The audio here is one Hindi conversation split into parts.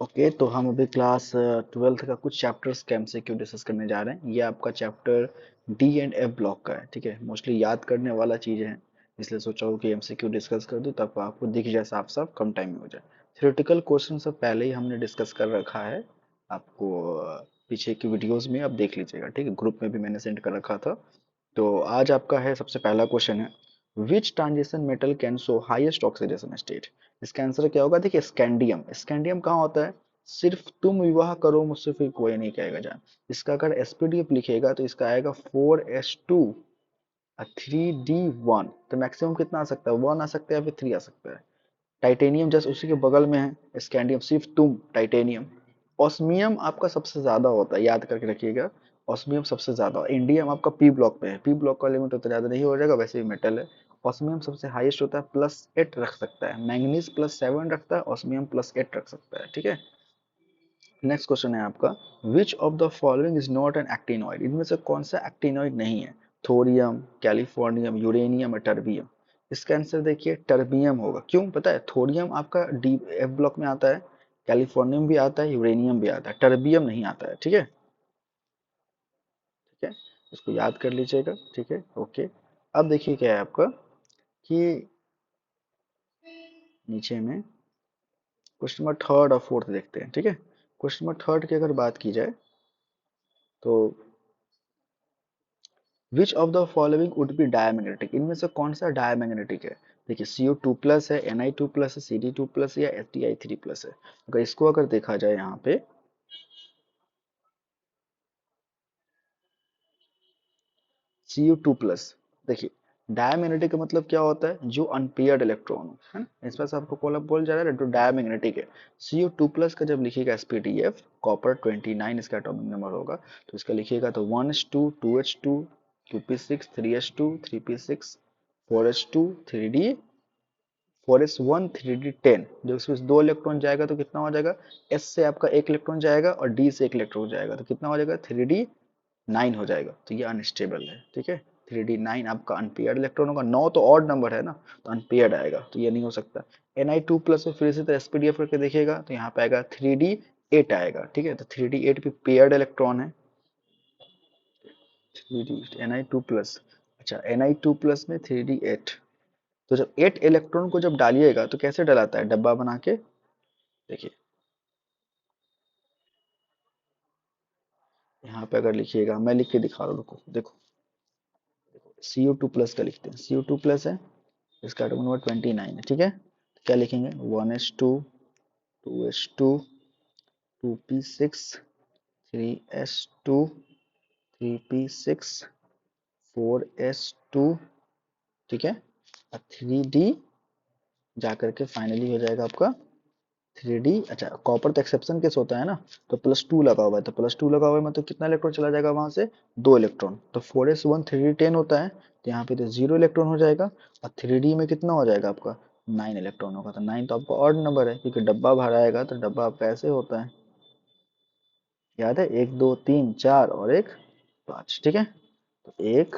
ओके, तो हम अभी क्लास 12th का कुछ चैप्टर्स के एमसीक्यू डिस्कस करने जा रहे हैं। ये आपका chapter D and F block का है। ठीक है, मोस्टली याद करने वाला चीज़ें हैं, इसलिए सोचा हूँ कि एमसीक्यू डिस्कस कर दूँ, तब आपको दिख जाए साफ साफ, कम टाइम में हो जाए। थ्योरेटिकल क्वेश्चन सब पहले ही हमने डिस्कस कर रखा है, आपको पीछे की वीडियोज में आप देख लीजिएगा। ठीक है, ग्रुप में भी मैंने सेंड कर रखा था। तो आज आपका है, सबसे पहला क्वेश्चन है, विच transition metal can show highest oxidation state. इसका आंसर क्या होगा? देखिए, स्कैंडियम। स्कैंडियम कहाँ होता है? सिर्फ तुम विवाह करो मुझसे फिर कोई नहीं कहेगा जान। इसका अगर एसपीडीएफ लिखेगा तो इसका आएगा 4s2 3d1। तो मैक्सिमम कितना आ सकता है? 1 आ सकता है या फिर 3 आ सकता है। टाइटेनियम जस्ट उसी के बगल में है, स्कैंडियम सिर्फ तुम टाइटेनियम। ऑस्मियम आपका सबसे ज्यादा होता है, याद करके रखिएगा। ऑस्मियम सबसे ज्यादा। इंडियम आपका पी ब्लॉक पे है, पी ब्लॉक का एलिमेंट उतना ज्यादा नहीं हो जाएगा, वैसे भी मेटल है। ऑस्मियम सबसे हाईएस्ट होता है, +8 रख सकता है। मैंगनीज +7 रखता है, ऑस्मियम +8 रख सकता है। ठीक है, नेक्स्ट क्वेश्चन है आपका, which of the following is not an actinoid. इनमें से कौन सा एक्टिनॉइड नहीं है? थोरियम, कैलिफोर्नियम, यूरेनियम और टर्बियम। इसका आंसर देखिए टर्बियम होगा। क्यों पता है? थोरियम आपका डी एफ ब्लॉक में आता है, कैलिफोर्नियम भी आता है, यूरेनियम भी आता है, टर्बियम नहीं आता है। ठीक है, ठीक है, इसको याद कर लीजिएगा। ठीक है, ओके। अब देखिए क्या है आपका, कि नीचे में क्वेश्चन नंबर थर्ड और फोर्थ देखते हैं। ठीक है, क्वेश्चन नंबर थर्ड की अगर बात की जाए तो, which of the following would be diamagnetic. इनमें से कौन सा डायमैग्नेटिक है? देखिए, CO2+ है, Na2+ है, Cd2+ या Sti3+ है। अगर इसको अगर देखा जाए यहाँ पे, Cu2+, देखिए डायमैग्नेटिक का मतलब क्या होता है? जो अनपेयर्ड इलेक्ट्रॉन हो, है ना। इस पर से आपको कॉलम बोल जा रहा है जो डायमैग्नेटिक है। CO2+ का जब लिखिएगा SPDF, कॉपर 29 इसका एटॉमिक नंबर होगा, तो इसका लिखिएगा तो 1s2 2h2 2p6 3s2 3p6 4s2 3d 4s1 3d10। जब इसमें 2 इलेक्ट्रॉन जाएगा तो कितना हो जाएगा? S से आपका 1 इलेक्ट्रॉन जाएगा और D से 1 इलेक्ट्रॉन जाएगा, तो कितना हो जाएगा? 3d9 हो जाएगा। तो ये अनस्टेबल है। ठीक है, 3d9 आपका अनपेयर्ड इलेक्ट्रॉन होगा। 9 तो ऑड नंबर है ना, तो अनपेयर्ड आएगा, तो ये नहीं हो सकता। Ni2+ में फिर इसी तरह एसपीडीएफ करके देखिएगा तो यहाँ पे आएगा 3d8 आएगा। ठीक है, तो 3d8 भी पेयर्ड इलेक्ट्रॉन है। 3d Ni2+, अच्छा Ni2+ में 3d8, तो जब 8 इलेक्ट्रॉन को जब डालिएगा तो कैसे डलाता है? डब्बा बना के। देखिए, यहाँ पे अगर लिखिएगा, मैं लिख के दिखा रहा हूँ, रुको देखो। CO2+ का लिखते हैं, CO2+ है, इसका एटॉमिक नंबर 29 है। ठीक है, क्या लिखेंगे? 1s2 2s2 2p6 3s2 3p6 4s2। ठीक है, और 3d जा करके फाइनली हो जाएगा आपका 3d। अच्छा, कॉपर तो एक्सेप्शन केस होता है ना, तो +2 लगा हुआ है, तो +2 लगा हुआ है मतलब कितना इलेक्ट्रॉन चला जाएगा वहां से? 2 इलेक्ट्रॉन। तो 4s1 3d10 होता है, तो यहाँ पे तो 0 इलेक्ट्रॉन हो जाएगा। और 3d में कितना हो जाएगा आपका? 9 इलेक्ट्रॉन होगा। तो 9 तो आपका ऑड नंबर है, क्योंकि डब्बा भरा आएगा तो डब्बा आपका ऐसे होता है, याद है? 1 2 3 4 और 1 5। ठीक है, तो 1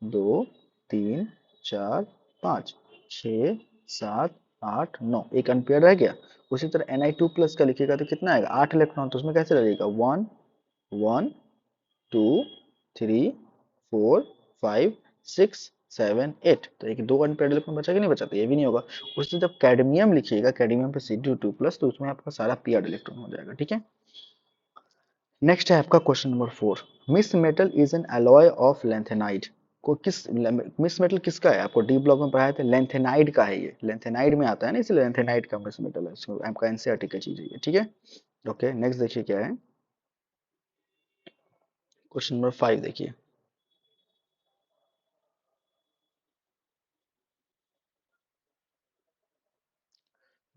2 3 4 5 6 7 8 9, एक अनपेयर रह गया। उसी तरह Ni2+ का लिखिएगा तो कितना आएगा? 8 इलेक्ट्रॉन, तो उसमें कैसे लगेगा? 1 1 2 3 4 5 6 7 8। तो एक 2 अनपेयर इलेक्ट्रॉन बचा कि नहीं बचा? तो ये भी नहीं होगा। उससे जब कैडमियम लिखिएगा, कैडमियम पे Cd2+, तो उसमें आपका सारा पेयर्ड इलेक्ट्रॉन हो जाएगा। ठीक है, नेक्स्ट है आपका question number 4, misch metal is an alloy of lanthanide. को किस मिस मेटल किसका है? आपको डी ब्लॉक में पढ़ाए थे, लेंथेनाइड का है। ये लेंथेनाइड में आता है ना, इसलिए लेंथेनाइड का मिस मेटल है। इसको आपका एनसीईआरटी का चीज है ये। ठीक है, ओके, नेक्स्ट देखिए क्या है, क्वेश्चन नंबर 5 देखिए,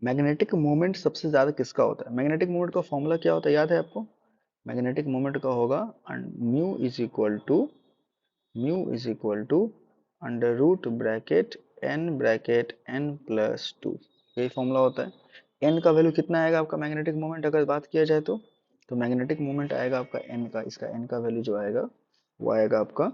मैग्नेटिक मोमेंट सबसे ज्यादा किसका होता है? मैग्नेटिक मोमेंट का फॉर्मूला क्या होता है, याद है आपको? मैग्नेटिक मोमेंट का होगा mu is equal to under root bracket n+2। यही फॉर्मूला होता है। n का वैल्यू कितना आएगा आपका मैग्नेटिक मोमेंट अगर बात किया जाए तो मैग्नेटिक मोमेंट आएगा आपका n का, इसका n का वैल्यू जो आएगा वो आएगा आपका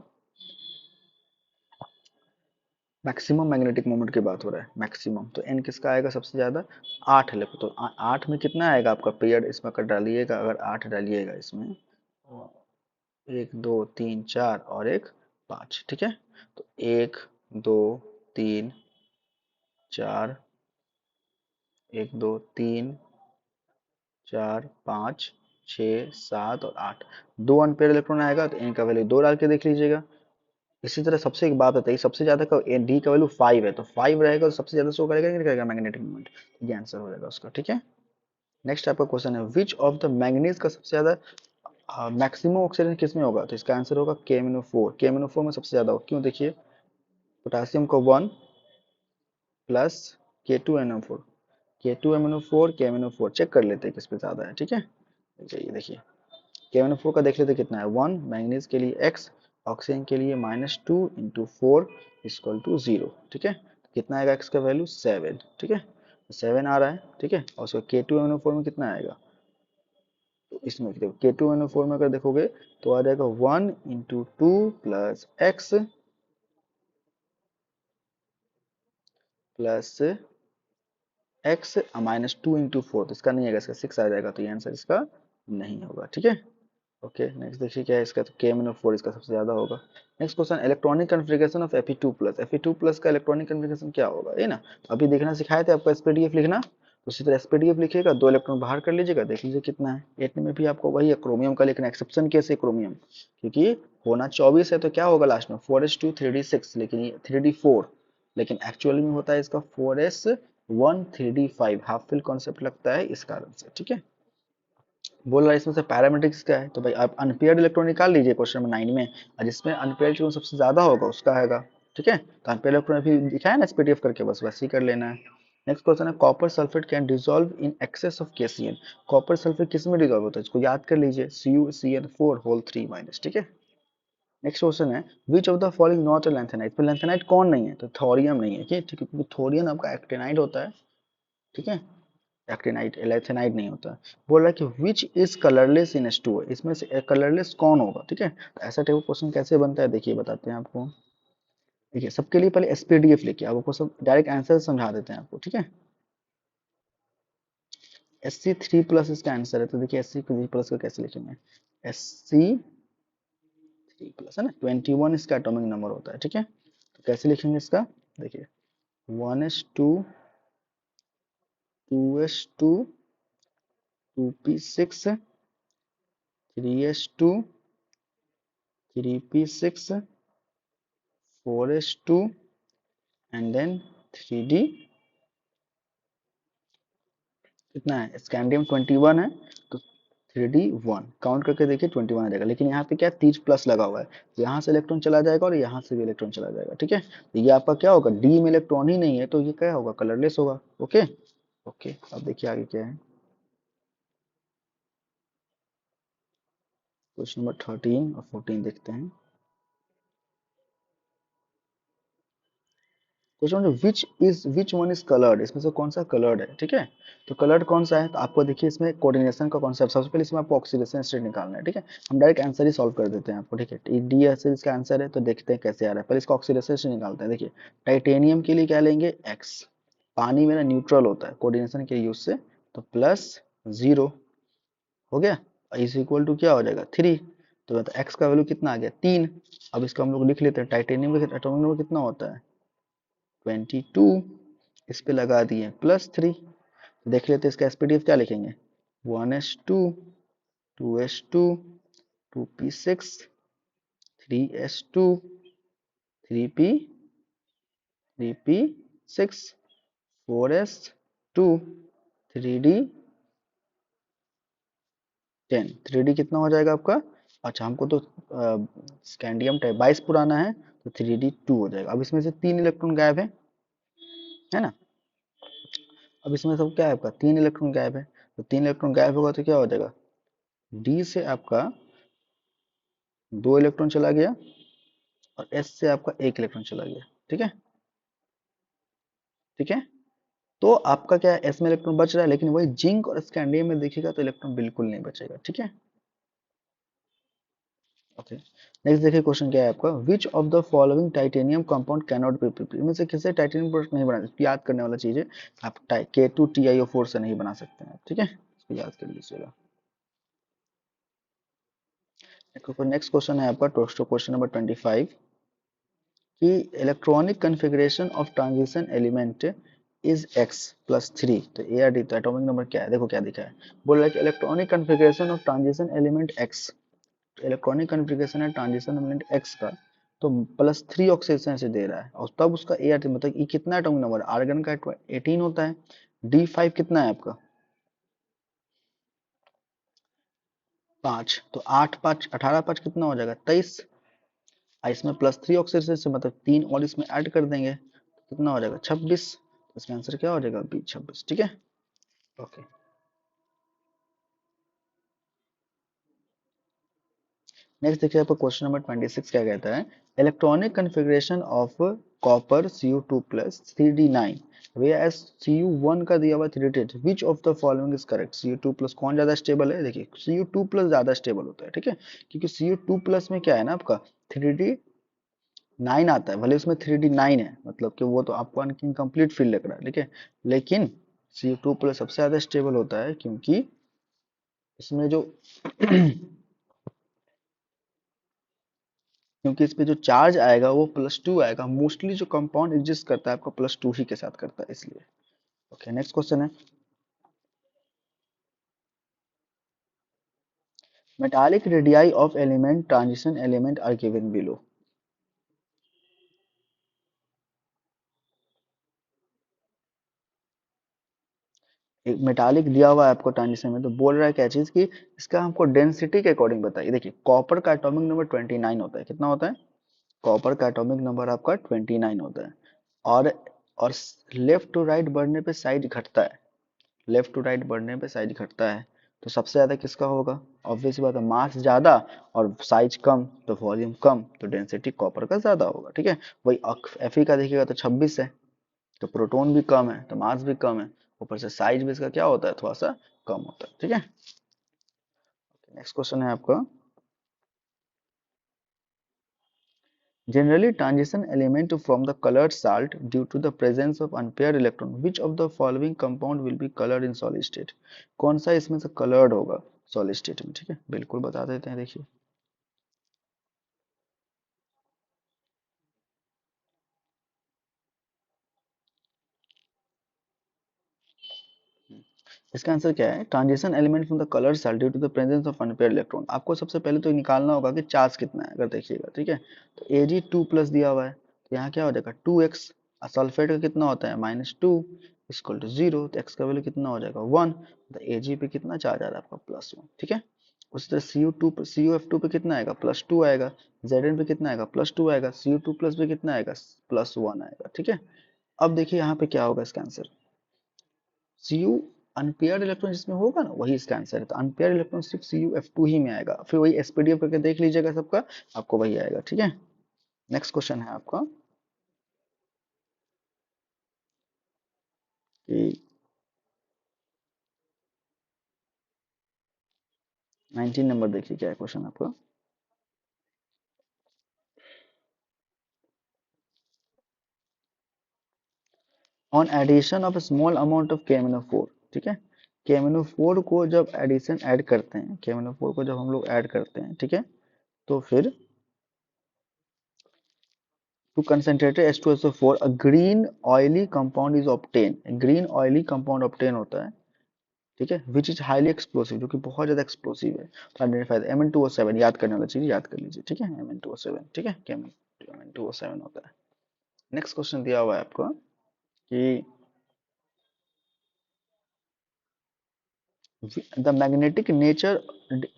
मैक्सिमम मैग्नेटिक मोमेंट की बात हो रहा है, मैक्सिमम। तो एन किसका आएगा सबसे ज्यादा? 8 है। तो 8 में कितना आएगा आपका पीरियड, इसमें अगर डालिएगा, अगर 8 डालिएगा इसमें, 1 2 3 4 और एक 5, ठीक है। तो 1 2 3 4, 1 2 3 4 5 6 7 और 8, 2 अनपेयर इलेक्ट्रॉन आएगा, तो इनका वैल्यू 2 डाल के देख लीजिएगा। इसी तरह सबसे एक बात बताइए, सबसे ज्यादा का डी का वैल्यू 5 है, तो 5 रहेगा तो सबसे ज्यादा शो करेगा, नहीं करेगा मैग्नेटिक मोमेंट? ये आंसर हो जाएगा उसका, ठीक है। नेक्स्ट आपका क्वेश्चन है, विच ऑफ द मैंगनीज का सबसे ज्यादा मैक्सिमम ऑक्सीजन किस में होगा? तो इसका आंसर होगा KMnO4। KMnO4 में सबसे ज्यादा होगा, क्यों? देखिए, पोटासियम को 1 plus K2NO4, K2MnO4 KMnO4 check कर लेते हैं किस पे ज्यादा है, ठीक है। ये देखिए, KMnO4 का देख लेते कितना है, 1, मैंगनीज के लिए x, ऑक्सीजन के लिए -2 × 4 = 0, ठीक है। तो कितना आएगा x का वैल्यू? 7, ठीक है। 7 आ रहा है, ठीक है। और उसका K2NO4 में कितना आएगा? तो इसमें देखो, K2NO4 में अगर देखोगे तो आ जाएगा 1 × 2 + x प्लस x -2 × 4, तो इसका नहीं आएगा, इसका 6 आ जाएगा, तो ये आंसर इसका नहीं होगा, ठीक है। ओके, नेक्स्ट देखिए क्या है इसका, तो KMnO4 इसका सबसे ज्यादा होगा। Next question, electronic configuration of Fe2+। Fe2+ का इलेक्ट्रॉनिक कॉन्फ़िगरेशन क्या होगा, ये ना। तो अभी देखना सिखाए थे आपको SPDF लिखना, तो उसी तरह SPDF लिखिएगा, 2 इलेक्ट्रॉन बाहर कर लीजिएगा, देख लीजिए कितना है। 8 में भी आपको वही है, क्रोमियम का लिखना, एक्सेप्शन केस है क्रोमियम, क्योंकि होना 24 है, तो क्या होगा लास्ट में? 4s2 3d6, लेकिन ये 3d4, लेकिन एक्चुअली में होता है इसका 4s1 3d5, half fill concept लगता है इस कारण से, ठीक है। बोल रहा है इसमें से पैरामेट्रिक्स क्या है, तो भाई आप अनपेयर्ड इलेक्ट्रॉन निकाल लीजिए क्वेश्चन नंबर 9 में, और जिसमें अनपेयर्ड इलेक्ट्रॉन सबसे ज्यादा होगा उसका आएगा, ठीक है। तो अनपेयर्ड इलेक्ट्रॉन अभी दिखाया ना SPDF करके, बस वैसे ही कर लेना है। नेक्स्ट क्वेश्चन है, copper sulphate can dissolve in excess of KCl। Copper sulphate किस में डिसॉल्व होता है, इसको याद कर लीजिए, CuCl4 होल 3 ठीक है। नेक्स्ट क्वेश्चन है, which of the following not a lanthanide. तो लैंथेनाइट कौन नहीं है, तो थोरियम नहीं है, ठीक है, क्योंकि थोरियम आपका एक्टिनाइड होता है, ठीक है। एक्टिनाइट, एलेथेनाइट नहीं होता। बोल रहा है कि which is colourless in H2O, इसमें से कलरलेस कौन होगा, ठीक है। तो ऐसा टाइप क्वेश्चन कैसे बनता है, देखिए बताते हैं आपको। देखिए, सबके लिए पहले SPDF लिखिए, आपको सब डायरेक्ट आंसर समझा देते हैं आपको, ठीक है। Sc3+ इसका आंसर है, तो देखिए Sc3+ का कैसे लिखेंगे, Sc3+ है ना, 21 इसका एटॉमिक नंबर होता है, ठीक है। तो कैसे लिखेंगे इसका, देखिए 1s2 2s2 2p6 3s2 3p6 4s2 and then 3d, कितना है, स्कैंडियम 21 है, तो 3d1 काउंट करके देखिए 21 आ जाएगा, लेकिन यहाँ पे क्या 30+ लगा हुआ है, तो यहाँ से इलेक्ट्रॉन चला जाएगा और यहाँ से भी इलेक्ट्रॉन चला जाएगा, ठीक है। तो ये आपका क्या होगा, डी में इलेक्ट्रॉन ही नहीं है, तो ये क्या होगा, कलरलेस होगा। ओके, ओके, अब देखिए आगे क्या है, क्वेश्चन नंबर 13 और 14 देखते हैं। Question which one is coloured, इसमें से कौन सा कलर्ड है, ठीक है। तो कलर्ड कौन सा है, तो आपको देखिए इसमें कोऑर्डिनेशन का कॉन्सेप्ट, सबसे पहले इसमें आपको ऑक्सीडेशन स्टेट निकालना है, ठीक है। हम डायरेक्ट आंसर ही सॉल्व कर देते हैं आपको, ठीक है। डी ऐसे इसका आंसर है, तो देखते हैं कैसे आ रहा है, पहले इसका ऑक्सीडेशन स्टेट निकालते हैं। देखिए, टाइटेनियम के लिए क्या लेंगे, एक्स, पानी में ना न्यूट्रल होता है कोऑर्डिनेशन के यूज से, तो +0 हो गया, इज इक्वल टू क्या हो जाएगा 3, तो एक्स का वैल्यू कितना आ गया 3। अब इसको हम लोग लिख लेते हैं, टाइटेनियम का एटॉमिक नंबर कितना होता है 22, इस पे लगा दिए +3। देख लेते हैं इसका SPDF क्या लिखेंगे, 1s2 2s2 2p6 3s2 3p 3p6 4s2 3d 10, 3d कितना हो जाएगा आपका, अच्छा हमको तो स्कैंडियम टाइप 22 पुराना है, तो 3d2 हो जाएगा। अब इसमें से 3 इलेक्ट्रॉन गायब है ना। अब इसमें सब क्या है, आपका 3 इलेक्ट्रॉन गायब है, तो 3 इलेक्ट्रॉन गायब होगा तो क्या हो जाएगा, डी से आपका 2 इलेक्ट्रॉन चला गया, और एस से आपका 1 इलेक्ट्रॉन चला गया, ठीक है, ठीक है। तो आपका क्या है, एस में इलेक्ट्रॉन बच रहा है, लेकिन वही जिंक और स्कैंडियम में देखिएगा तो इलेक्ट्रॉन बिल्कुल नहीं बचेगा, ठीक है। ओके, नेक्स्ट देखिए क्वेश्चन क्या है आपका, which of the following titanium compound can not be PPP, इनमें से किसे टाइटेनियम प्रोडक्ट नहीं बना सकते, याद करने वाला चीज है। आप K2TiO4 से नहीं बना सकते हैं, ठीक है, इसको याद कर लीजिएगा। नेक्स्ट क्वेश्चन है आपका क्वेश्चन नंबर 25 कि electronic configuration of transition element is x plus three, तो ए आर डी, तो एटॉमिक नंबर क्या है, देखो क्या दिखा है, बोल रहा है कि electronic configuration of transition element x, electronic configuration है ट्रांजिशन एलिमेंट एक्स का, तो प्लस थ्री ऑक्सीजन से दे रहा है, और तब उसका ए आर डी मतलब ई कितना एटॉमिक नंबर, आर्गन का 18 होता है, डी फाइव कितना है आपका 5, तो 8 5 18 5 कितना हो जाएगा 23, इसमें प्लस थ्री ऑक्सीजन से मतलब तीन और इसमें ऐड कर देंगे तो कितना हो जाएगा 26, इसका आंसर क्या हो जाएगा बी 26, ठीक है। ओके, नेक्स्ट देखिए आपको क्वेश्चन नंबर 26 क्या कहता है, electronic configuration of copper Cu2 plus 3d9 whereas Cu1 का दिया हुआ 3d8, which of the following is correct, Cu2 plus कौन ज्यादा स्टेबल है, देखिए Cu2 प्लस ज्यादा स्टेबल होता है, ठीक है, क्योंकि Cu2 प्लस में क्या है ना आपका 3d9 आता है, भले उसमें 3d9 है, मतलब कि वो तो आपको इनकम्प्लीट फील लग रहा है, ठीक है, लेकिन Cu2 प्लस सबसे ज्यादा स्टेबल होता है, क्योंकि इसमें जो क्योंकि इस पे जो चार्ज आएगा वो +2 आएगा, मोस्टली जो कंपाउंड एग्जिस्ट करता है आपका +2 ही के साथ करता है, इसलिए। ओके, नेक्स्ट क्वेश्चन है, metallic radii of element transition element are given below, एक मेटालिक दिया हुआ है आपको ट्रांजिशन में, तो बोल रहा है क्या चीज की, इसका हमको डेंसिटी के अकॉर्डिंग बताइए, देखिए कॉपर का एटॉमिक नंबर 29 होता है, कितना होता है, कॉपर का एटॉमिक नंबर आपका 29 होता है, और और लेफ्ट टू राइट बढ़ने पे साइज घटता है, लेफ्ट टू राइट बढ़ने पे साइज घटता है, तो सबसे ज्यादा किसका होगा, ऑब्वियस बात है, मास ज्यादा और साइज कम तो वॉल्यूम कम, तो डेंसिटी कॉपर का ज्यादा होगा, ठीक है। वही Fe का देखिएगा तो 26 है, तो प्रोटॉन भी कम है तो मास भी कम है, ऊपर से साइज भी इसका क्या होता है थोड़ा सा कम होता है, ठीक है। नेक्स्ट क्वेश्चन है आपका, generally transition element to from the colored salt due to the presence of unpaired electron, which of the following compound will be colored in solid state, कौन सा इसमें से colored होगा solid state में, ठीक है, बिल्कुल बता देते हैं, देखिए इसका आंसर क्या है, transition element from the colour cell due to the presence of unpaired electron, आपको सबसे पहले तो निकालना होगा कि चार्ज कितना है, अगर देखिएगा, ठीक है, तो Ag2 प्लस दिया हुआ है, तो यहाँ क्या हो जाएगा 2x, सल्फेट का कितना होता है -2 इक्वल टू 0, तो x का वैल्यू कितना हो जाएगा 1, तो Ag पे कितना चार्ज आ रहा है आपका +1, ठीक है। उसी तरह CuF2 पे कितना आएगा +2 आएगा, Zn पे कितना आएगा +2 आएगा, Cu2 प्लस पे कितना आएगा +1 आएगा, ठीक है। अब देखिए यहाँ पे क्या होगा इसका आंसर, Cu अनपेयर्ड इलेक्ट्रॉन जिसमें होगा ना वही इसका आंसर है, तो अनपेयर्ड इलेक्ट्रॉन सिर्फ CuF2 ही में आएगा, फिर वही एसपीडीएफ करके देख लीजिएगा सबका, आपको वही आएगा, ठीक है। नेक्स्ट क्वेश्चन है आपका कि 19 नंबर देखिए क्या है क्वेश्चन आपका, on addition of small amount of KMnO4, ठीक है, KMnO4 को जब एडिशन ऐड करते हैं, KMnO4 को जब हम लोग ऐड करते हैं, ठीक है, तो फिर to concentrated H2SO4 a green oily compound is obtained, green oily compound obtain होता है, ठीक है, विच इज हाईली एक्सप्लोसिव, जो कि बहुत ज्यादा एक्सप्लोसिव है, तो आइडेंटिफाई Mn2O7, याद करने वाला चीज याद कर लीजिए, ठीक है, Mn2O7, ठीक है, Mn2O7 होता है। नेक्स्ट क्वेश्चन दिया हुआ है आपको कि the magnetic nature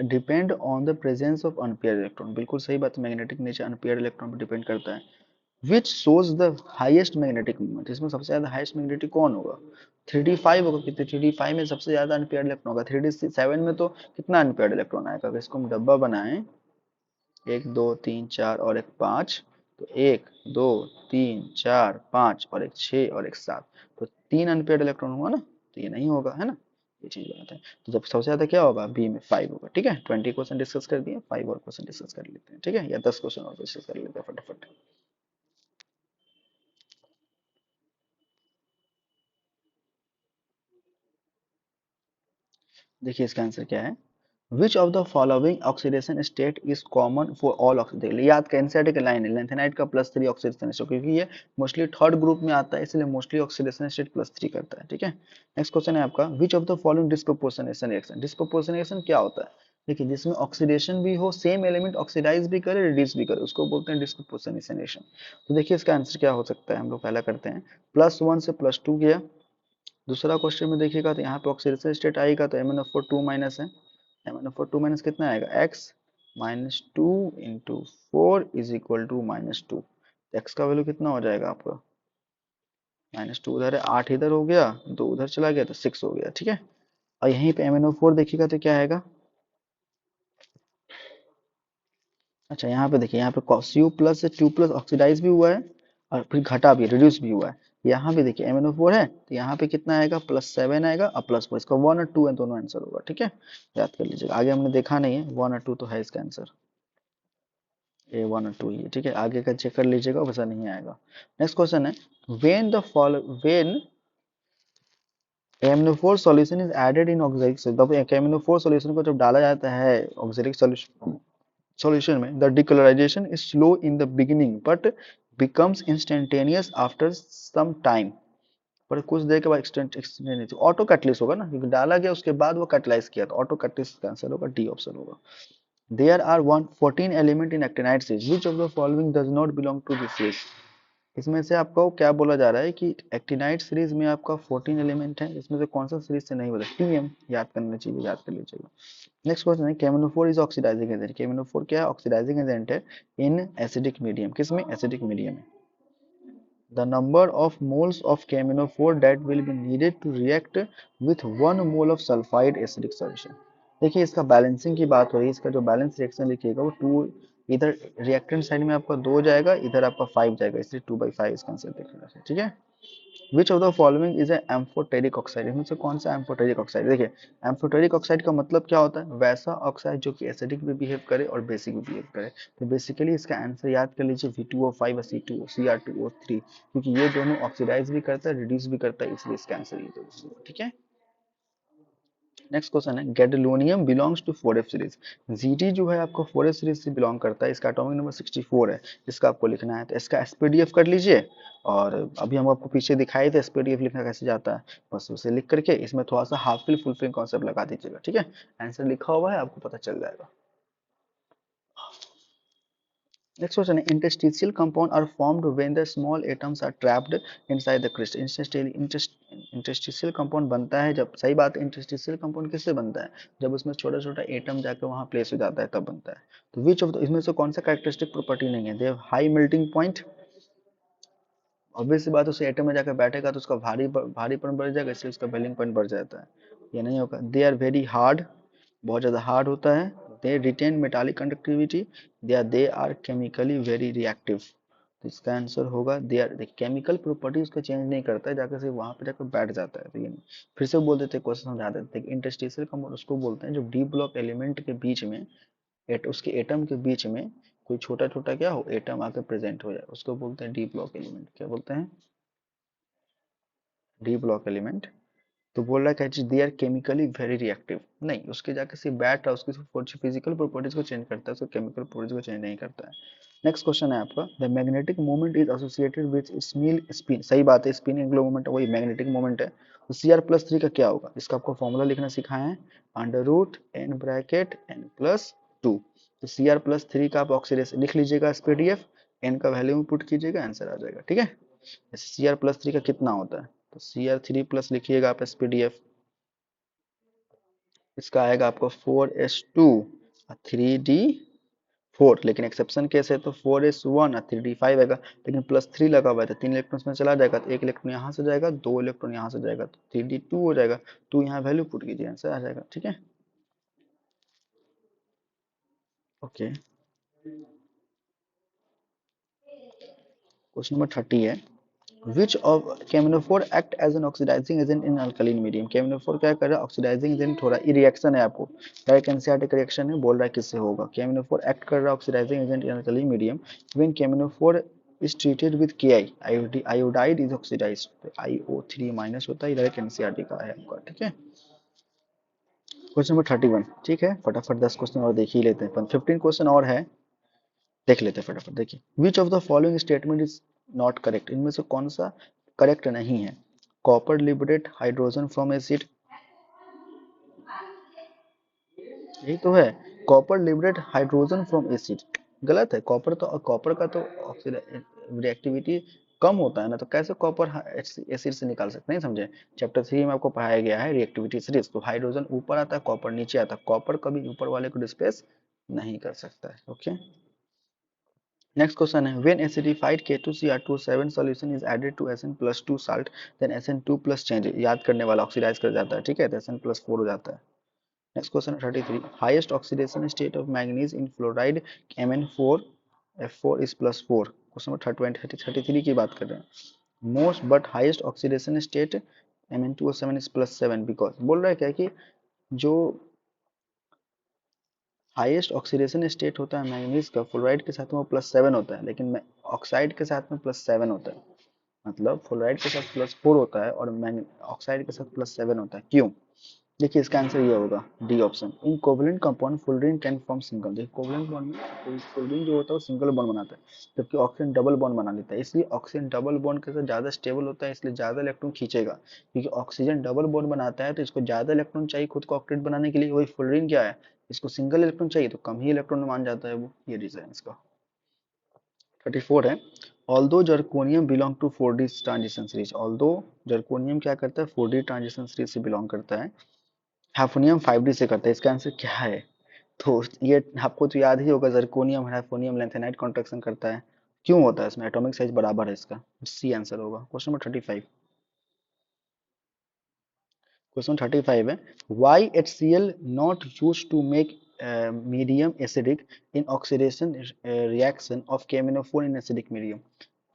depend on the presence of unpaired electron, बिल्कुल सही बात है, मैग्नेटिक नेचर अनपेयर्ड इलेक्ट्रॉन पर डिपेंड करता है, which shows the highest magnetic moment, इसमें सबसे ज्यादा हाईएस्ट मैग्नेटिक कौन होगा, 3d5 होगा, कितने 3d5 में सबसे ज्यादा अनपेयर्ड इलेक्ट्रॉन होगा, 3d7 में तो कितना अनपेयर्ड इलेक्ट्रॉन आएगा, अगर इसको हम डब्बा बनाएं 1 2 3 4 और एक 5, तो 1 2 3 4 5 और एक 6 और एक 7, तो तीन अनपेयर्ड इलेक्ट्रॉन हुआ ना, तो ये नहीं होगा, है ना, ये चीज बनाते हैं। तो जब सबसे ज्यादा क्या होगा, बी में 5 होगा। ठीक है, 20 क्वेश्चन डिस्कस कर दिए, 5 और क्वेश्चन डिस्कस कर लेते हैं। ठीक है, या 10 क्वेश्चन और डिस्कस कर लेते हैं फटाफट। देखिए इसका आंसर क्या है, which of the following oxidation state is common for all oxidation. याद का एनसीईआरटी का लाइन है, लेंथेनाइट का +3 ऑक्सीडेशन स्टेट, क्योंकि ये मोस्टली थर्ड ग्रुप में आता है, इसलिए मोस्टली ऑक्सीडेशन स्टेट +3 करता है। ठीक है, नेक्स्ट क्वेश्चन है आपका, which of the following disproportionation reaction. Disproportionation क्या होता है, देखिए जिसमें ऑक्सीडेशन भी हो, सेम एलिमेंट ऑक्सीडाइज भी करे रिड्यूस भी करे, उसको बोलते हैं डिस्प्रोपोर्शनेशन रिएक्शन। तो देखिए इसका आंसर क्या हो सकता है, हम लोग पहला करते हैं, +1 से +2 गया। दूसरा क्वेश्चन में देखिएगा तो यहाँ पे ऑक्सीडेशन स्टेट आएगा तो MnO4 2 माइनस है, MnO4 2 माइनस कितना आएगा, x -2 into 4 is equal to -2। X का वैल्यू कितना हो जाएगा आपका, -2 उधर है, 8 इधर हो गया, 2 उधर चला गया तो 6 हो गया। ठीक है, और यहीं पे MnO4 देखिएगा तो क्या आएगा, अच्छा यहाँ पे देखिए, यहाँ पे Cu+ से 2+ ऑक्सीडाइज भी हुआ है और फिर घटा भी, रिड्यूस भी हुआ है। यहाँ भी देखिए MnO4 है तो यहाँ पे कितना आएगा, +7 आएगा और +4, इसका 1 और 2 है, दोनों आंसर होगा। ठीक है, याद कर लीजिएगा, आगे हमने देखा नहीं है, 1 और 2 तो है इसका आंसर, ये 1 और 2 ही है। ठीक है, आगे का चेक कर लीजिएगा, वैसा नहीं आएगा। नेक्स्ट क्वेश्चन है, when KMnO4 solution is added in oxalic solution, तब KMnO4 सॉल्यूशन को जब डाला जाता है ऑक्सैलिक solution में, the decolorization is slow in the beginning but becomes instantaneous after some time, पर कुछ देर के बाद इंस्टेंटेनियस ऑटो कैटलिस्ट होगा ना, क्योंकि डाला गया उसके बाद वो कैटलाइज किया, तो ऑटो कैटलिस्ट का आंसर होगा डी ऑप्शन होगा। There are 14 element in actinide series, which of the following does not belong to this series. इसमें से आपको क्या बोला जा रहा है कि एक्टिनाइड सीरीज में आपका 14 एलिमेंट है, इसमें से कौन सा सीरीज से नहीं बोला, टीएम याद करना चाहिए, याद कर लीजिएगा। नेक्स्ट क्वेश्चन है, KMnO4 is oxidising agent, KMnO4 क्या है, ऑक्सीडाइजिंग एजेंट है इन एसिडिक मीडियम, किसमें, एसिडिक मीडियम में। The number of moles of KMnO4 that will be needed to react with 1 mole of sulphide acidic solution. देखिए इसका बैलेंसिंग की बात हो रही है, इसका जो बैलेंस रिएक्शन लिखिएगा वो 2, इधर रिएक्टेंट साइड में आपका 2 जाएगा, इधर आपका 5 जाएगा, इसलिए 2/5 इसका आंसर देखिएगा। ठीक है, which of the following is amphoteric oxide, इनमें से कौन सा एम्फोटेरिक ऑक्साइड। देखिए एम्फोटेरिक ऑक्साइड का मतलब क्या होता है, वैसा ऑक्साइड जो कि एसिडिक भी बिहेव करे और बेसिक भी बिहेव करे। तो बेसिकली इसका आंसर याद कर लीजिए V2O5 और Cr2O3, क्योंकि ये दोनों ऑक्सीडाइज भी करता है रिड्यूस भी करता है, इसलिए इसका आंसर ये दोनों। ठीक है, नेक्स्ट क्वेश्चन है, gadolinium belongs to 4f series. Gt जो है आपको 4f सीरीज से बिलोंग करता है, इसका एटॉमिक नंबर 64 है, इसका आपको लिखना है, तो इसका एसपीडीएफ कर लीजिए। और अभी हम आपको पीछे दिखाई थे एसपीडीएफ लिखना कैसे जाता है, बस उसे लिख करके इसमें थोड़ा सा half fill full fill concept लगा दीजिएगा। ठीक है, आंसर लिखा हुआ है, आपको पता चल जाएगा। Next question, interstitial compound are formed when the small atoms are trapped inside the crystal. Interstitial compound बनता है जब, सही बात है, interstitial compound किससे बनता है, जब उसमें छोटा छोटा एटम जाकर वहां प्लेस हो जाता है तब बनता है। तो विच ऑफ इसमें से कौन सा कैरेक्टरिस्टिक प्रॉपर्टी नहीं है, they have high melting point, obvious सी बात है, उसे एटम में जाकर बैठेगा तो उसका भारीपन बढ़ जाएगा, इसलिए उसका मेल्टिंग पॉइंट बढ़ जाता है, ये नहीं होगा। दे आर वेरी हार्ड, बहुत ज़्यादा हार्ड होता है। They retain metallic conductivity, they are chemically very reactive. तो इसका आंसर होगा दे आर, केमिकल प्रॉपर्टी उसका चेंज नहीं करता है, जाकर से वहां पे जाकर बैठ जाता है, तो ये नहीं। फिर से बोल देते, क्वेश्चन समझा देते, इंटरस्टिशियल कंपाउंड उसको बोलते हैं जो डी ब्लॉक एलिमेंट के बीच में, उसके एटम के बीच में कोई छोटा छोटा क्या हो, एटम आकर प्रेजेंट हो जाए, उसको बोलते हैं डी ब्लॉक एलिमेंट। क्या बोलते हैं, डी ब्लॉक एलिमेंट। तो बोल रहा है कि they are chemically very reactive, नहीं, उसके जाके सिर्फ बैठ रहा है, उसकी फिजिकल प्रॉपर्टीज को चेंज करता है, उसको केमिकल प्रॉपर्टीज को चेंज नहीं करता है। नेक्स्ट क्वेश्चन है आपका, the magnetic moment is associated with small spin, सही बात है, स्पिन एंगुलर मोमेंट वही मैग्नेटिक मोमेंट है। तो Cr+3 का क्या होगा, इसका आपको फॉर्मूला लिखना सिखाया है, √n (n+2), तो Cr+3 का आप ऑक्सीडेशन लिख लीजिएगा, एसपीडीएफ एन का वैल्यू में पुट कीजिएगा, आंसर आ जाएगा। ठीक है, Cr+3 का कितना होता है, तो Cr3+ लिखिएगा आप एसपीडीएफ, इसका आएगा आपको 4s2 और 3d4, लेकिन एक्सेप्शन केस है तो 4s1 और 3d5 आएगा, लेकिन +3 लगा हुआ है तो 3 इलेक्ट्रॉन में चला जाएगा, तो 1 इलेक्ट्रॉन यहाँ से जाएगा, 2 इलेक्ट्रॉन यहाँ से जाएगा, तो 3d2 हो जाएगा, 2 यहाँ वैल्यू पुट कीजिए, आंसर आ जाएगा। ठीक है, ओके, क्वेश्चन नंबर 30 है, which of KMnO4 act as an oxidizing agent in alkaline medium. KMnO4 क्या कर रहा है, ऑक्सीडाइजिंग एजेंट हो रहा है, ये रिएक्शन है आपको, डायरेक्ट एनसीईआरटी का रिएक्शन है, बोल रहा है किससे होगा। केमिनोफोर एक्ट कर रहा है oxidising agent in alkaline medium when KMnO4 is treated with Ki, iodide is oxidized, IO3 minus होता है, डायरेक्ट एनसीईआरटी का है आपका, ठीक है। क्वेश्चन नंबर 31, ठीक है, फटाफट 10 क्वेश्चन और देख ही लेते हैं, 15 क्वेश्चन और है, देख लेते हैं फटाफट। देखिए, which of the following statement is not correct, इनमें से कौन सा करेक्ट नहीं है। Copper liberate hydrogen from acid, यही तो है, copper liberate hydrogen from acid, गलत है। कॉपर का तो रिएक्टिविटी कम होता है ना, तो कैसे कॉपर एसिड से निकाल सकते हैं, समझे। चैप्टर 3 में आपको पढ़ाया गया है रिएक्टिविटी सीरीज, तो हाइड्रोजन ऊपर आता है, कॉपर नीचे आता है, कॉपर कभी ऊपर वाले को डिस्प्लेस नहीं कर सकता है, ओके। नेक्स्ट क्वेश्चन है, when acidified K2Cr2O7 solution is added to Sn+2 salt then Sn2+ change, याद करने वाला, ऑक्सीडाइज कर जाता है, ठीक है, तो Sn+4 हो जाता है। Next question 33, highest oxidation state of manganese in fluoride Mn4F4 is +4। Question number 33 की बात कर रहे हैं। Most but highest oxidation state Mn2O7 is +7 because, बोल रहा है क्या कि जो हाईएस्ट ऑक्सीडेशन स्टेट होता है मैंगनीज का, फ्लोराइड के साथ में वो +7 होता है, लेकिन ऑक्साइड के साथ में +7 होता है, मतलब फ्लोराइड के साथ +4 होता है और ऑक्साइड के साथ +7 होता है, क्यों। देखिए इसका आंसर ये होगा, D option, in covalent compound fluorine can form single. देखिए कोवलेंट बॉन्ड में फ्लोरीन जो होता है वो सिंगल बॉन्ड बनाता है, जबकि ऑक्सीजन डबल बॉन्ड बना लेता है, इसलिए ऑक्सीजन डबल बॉन्ड के साथ ज्यादा स्टेबल होता है, इसलिए ज्यादा इलेक्ट्रॉन खींचेगा, क्योंकि ऑक्सीजन डबल बॉन्ड बनाता है तो इसको ज्यादा इलेक्ट्रॉन चाहिए खुद को ऑक्टेट बनाने के लिए, वही फ्लोरीन क्या है, इसको सिंगल इलेक्ट्रॉन चाहिए तो कम ही इलेक्ट्रॉन मान जाता है वो, ये रीजन है इसका। 34 है, although zirconium belong to 4D transition series, although zirconium क्या करता है, 4D ट्रांजिशन सीरीज से बिलोंग करता है, हैफोनियम 5D से करता है, इसका आंसर क्या है। तो ये आपको तो याद ही होगा, जर्कोनियम हैफोनियम लैंथेनाइट कॉन्ट्रैक्शन करता है, क्यों होता है, इसमें एटॉमिक साइज बराबर है, इसका सी आंसर होगा। क्वेश्चन नंबर 35, क्वेश्चन 35 है, why HCl not used to make medium acidic in oxidation reaction of KMnO4 in acidic medium,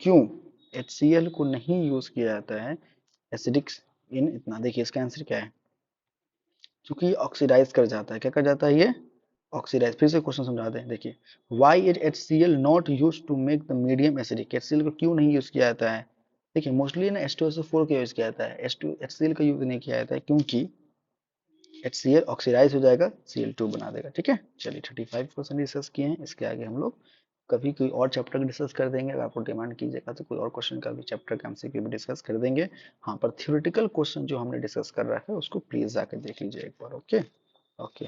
क्यों HCl को नहीं यूज किया जाता है एसिडिक इन इतना। देखिए इसका आंसर क्या है, क्योंकि ऑक्सीडाइज कर जाता है, क्या कर जाता है ये, ऑक्सीडाइज। फिर से क्वेश्चन समझा दें, देखिए, why is HCl not use to make the medium acidic, HCl को क्यों नहीं यूज किया जाता है। देखिए मोस्टली ना H2SO4 का यूज किया जाता है, HCl का यूज नहीं किया जाता है, क्योंकि HCl ऑक्सीडाइज हो जाएगा, Cl2 बना देगा, ठीक है। चलिए 35 क्वेश्चन डिस्कस किए हैं, इसके आगे हम लोग कभी कोई और चैप्टर का डिस्कस कर देंगे, अगर आपको डिमांड कीजिएगा तो कोई और क्वेश्चन का भी चैप्टर का एमसीक्यू भी डिस्कस कर देंगे। हाँ, पर थ्योरेटिकल क्वेश्चन जो हमने डिस्कस कर रखा है उसको प्लीज जाकर देख लीजिए एक बार, ओके। ओके।